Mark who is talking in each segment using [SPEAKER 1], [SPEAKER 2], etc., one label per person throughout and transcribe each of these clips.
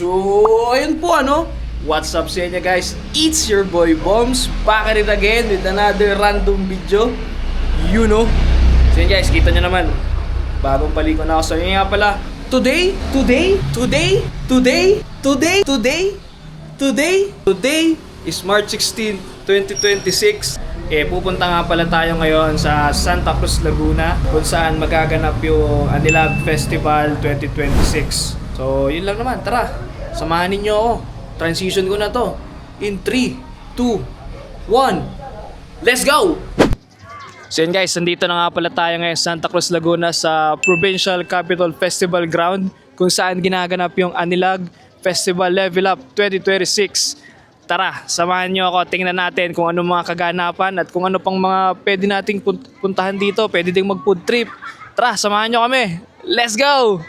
[SPEAKER 1] So, ayun po What's up sa inyo guys? It's your boy Bombs, back at it again with another random video. So yun guys, kita nyo naman, bagong paliko na ako. So yun nga pala, Today is March 16, 2026. Pupunta nga pala tayo ngayon sa Santa Cruz, Laguna, kung saan magaganap yung Anilag Festival 2026. So yun lang naman, tara, samahan ninyo ako. Transition ko na to in 3, 2, 1, let's go! So yun guys, nandito na nga pala tayo ngayon sa Santa Cruz, Laguna sa Provincial Capital Festival Ground, kung saan ginaganap yung Anilag Festival Level Up 2026. Tara, samahan nyo ako, tingnan natin kung ano mga kaganapan at kung ano pang mga pwede nating puntahan dito. Pwede ding mag food trip. Tara, samahan nyo kami. Let's go!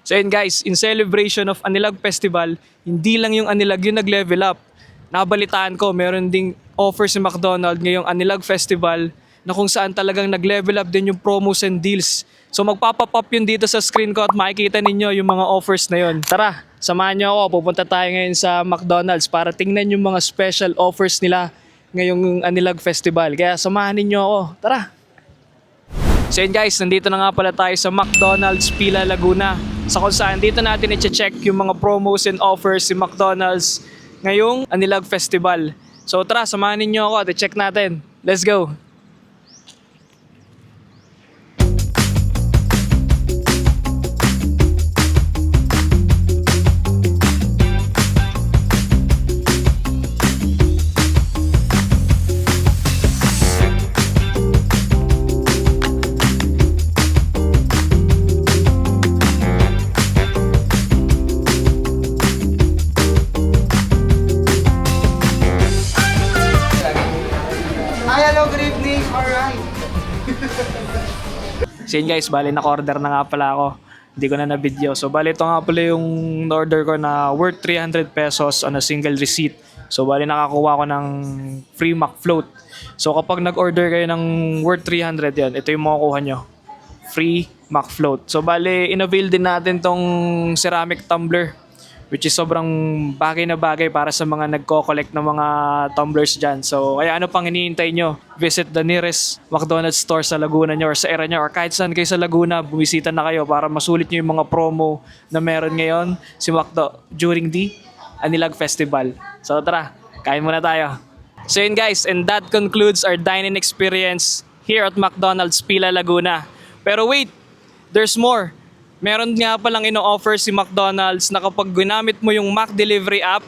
[SPEAKER 1] So yun guys, in celebration of Anilag Festival, hindi lang yung Anilag yung nag-level up. Nabalitaan ko, meron ding offer si McDonald's ngayong Anilag Festival na kung saan talagang nag-level up din yung promos and deals. So magpapapop yun dito sa screen ko at makikita ninyo yung mga offers na yun. Tara, samahan nyo ako, pupunta tayo ngayon sa McDonald's para tingnan yung mga special offers nila ngayong Anilag Festival. Kaya samahan ninyo ako, tara! So yun guys, nandito na nga pala tayo sa McDonald's Pila Laguna. Sa kung saan dito natin i-check yung mga promos and offers si McDonald's ngayong Anilag Festival. So tara, samahan ninyo ako at i-check natin. Let's go! So yun guys, bali naka-order na nga pala ako. Hindi ko na na-video. So bali ito nga pala yung order ko na worth 300 pesos on a single receipt. So bali nakakuha ko ng free McFloat. So kapag nag-order kayo ng worth 300 yan, ito yung makukuha nyo. Free McFloat. So bali, in-avail din natin tong ceramic tumbler, which is sobrang bagay na bagay para sa mga nagko-collect ng mga tumblers dyan. So, kaya ano pang hinihintay nyo? Visit the nearest McDonald's store sa Laguna nyo or sa area nyo or kahit saan kayo sa Laguna, bumisita na kayo para masulit nyo yung mga promo na meron ngayon si McDo during the Anilag Festival. So, tara, kain muna tayo. So yun guys, and that concludes our dine-in experience here at McDonald's Pila Laguna. Pero wait, there's more. Meron nga palang ino-offer si McDonald's na kapag ginamit mo yung Mac Delivery app,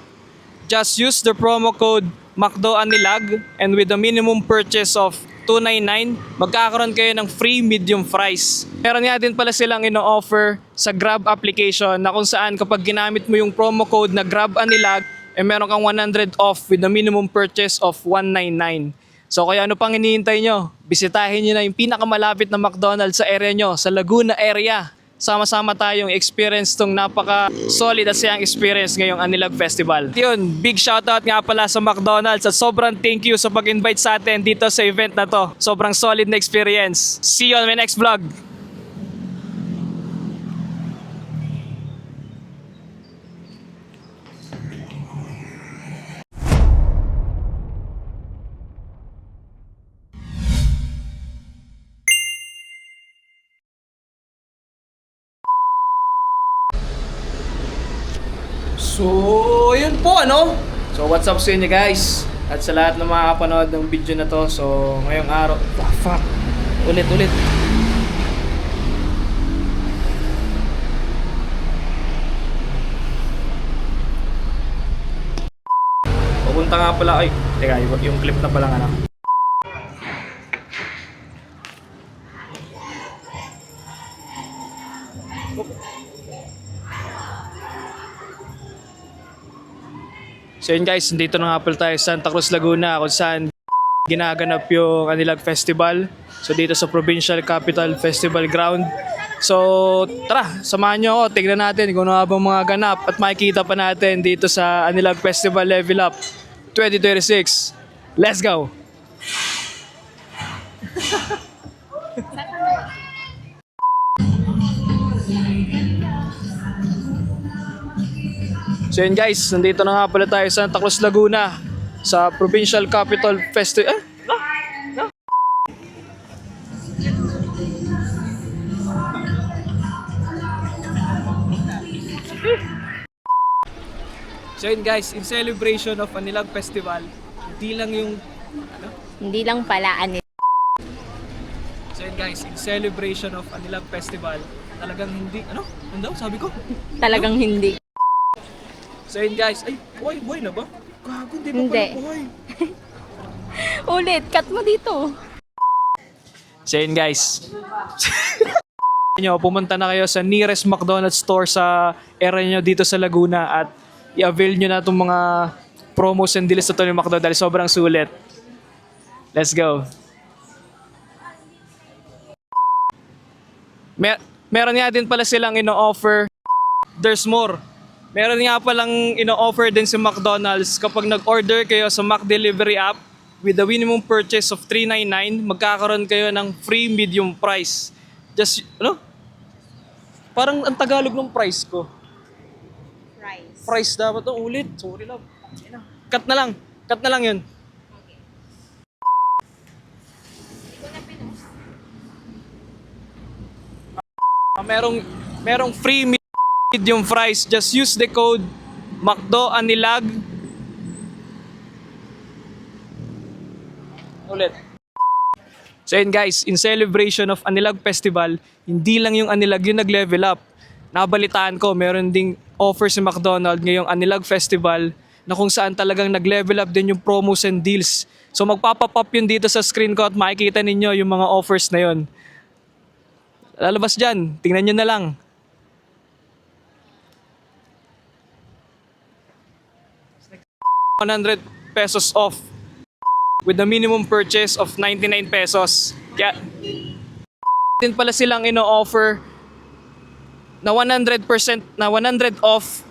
[SPEAKER 1] just use the promo code McDoAnilag and with a minimum purchase of $2.99, magkakaroon kayo ng free medium fries. Meron nga din pala silang ino-offer sa Grab application na kung saan kapag ginamit mo yung promo code na GrabAnilag, meron kang 100 off with a minimum purchase of $1.99. So kaya ano pang hinihintay nyo? Bisitahin nyo na yung pinakamalapit na McDonald's sa area nyo, sa Laguna area. Sama-sama tayong experience tong napaka-solid at sayang experience ngayong Anilag Festival. Yun, big shoutout nga pala sa McDonald's at sobrang thank you sa pag-invite sa atin dito sa event na to. Sobrang solid na experience. See you on my next vlog! So, yun po So, what's up sa inyo guys? At sa lahat ng makakapanood ng video na to. So, ngayong araw, fuck. Ulit. Pupunta nga pala, ay, teka, yung clip na pala So yun guys, dito na nga pala tayo sa Santa Cruz, Laguna kung saan ginaganap yung Anilag Festival. So dito sa Provincial Capital Festival Ground. So tara, samahan nyo ako, tignan natin kung ano nga bang mga ganap at makikita pa natin dito sa Anilag Festival Level Up 2026. Let's go! So yun guys, nandito na nga pala tayo sa Santa Cruz, Laguna sa Provincial Capital Festival. So yun guys, in celebration of Anilag Festival, hindi lang yung
[SPEAKER 2] Hindi lang pala
[SPEAKER 1] So yun guys, in celebration of Anilag Festival, talagang hindi, ano daw sabi ko?
[SPEAKER 2] talagang hindi.
[SPEAKER 1] So yun guys, ay, buhay na ba? Gago, hindi pa
[SPEAKER 2] Hindi.
[SPEAKER 1] pala buhay.
[SPEAKER 2] Ulit, cut mo dito.
[SPEAKER 1] So yun guys, nyo, pumunta na kayo sa nearest McDonald's store sa area nyo dito sa Laguna at i-avail nyo na itong mga promos and deals na ito ni McDonald's. Sobrang sulit. Let's go. Meron nga din pala silang ino-offer. There's more. Meron nga palang ino-offer din si McDonald's kapag nag-order kayo sa McDelivery app with a minimum purchase of $3.99, magkakaroon kayo ng free medium price. Just, parang ang Tagalog ng price ko. Price dapat to ulit. Sorry lang. Cut na lang. Cut na lang yun. Merong free medium fries. Just use the code McDo Anilag. Ulit. So yun guys, in celebration of Anilag Festival, hindi lang yung Anilag yung nag-level up. Nabalitaan ko, meron ding offer si McDonald's ngayong Anilag Festival na kung saan talagang nag-level up din yung promos and deals. So magpapapop yun dito sa screen ko at makikita ninyo yung mga offers na yun. Lalabas dyan, tingnan nyo na lang. ₱100 off with the minimum purchase of 99 pesos. Kaya din pala silang ino-offer na 100% na 100 off